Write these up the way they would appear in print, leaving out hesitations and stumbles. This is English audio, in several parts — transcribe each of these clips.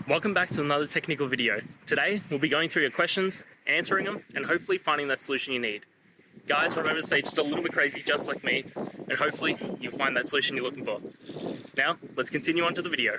Welcome back to another technical video. Today, we'll be going through your questions, answering them, and hopefully finding that solution you need. Guys, remember to stay just a little bit crazy just like me, and hopefully you'll find that solution you're looking for. Now, let's continue on to the video.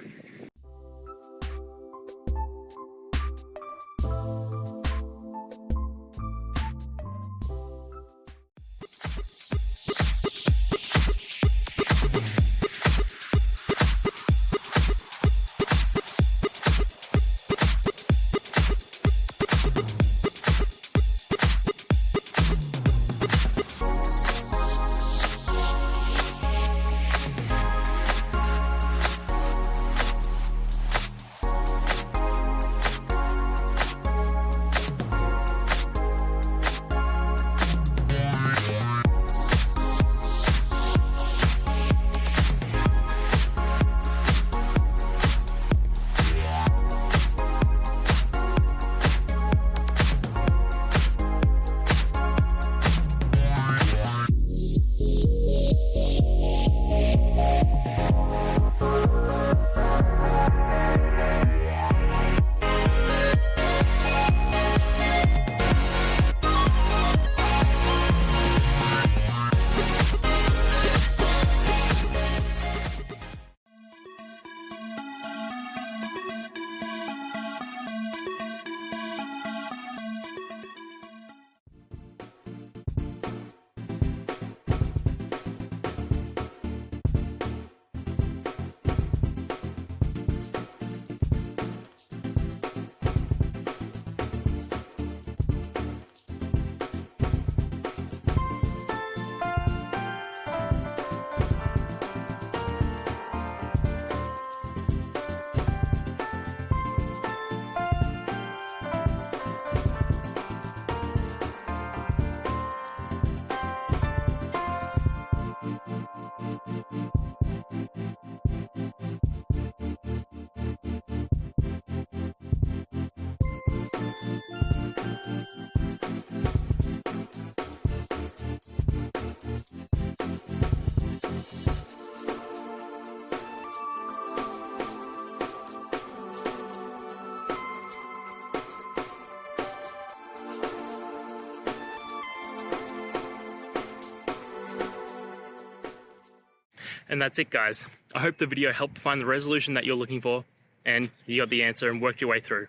And that's it, guys. I hope the video helped find the resolution that you're looking for and you got the answer and worked your way through.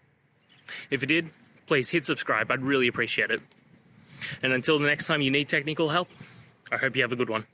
If you did, please hit subscribe. I'd really appreciate it. And until the next time you need technical help, I hope you have a good one.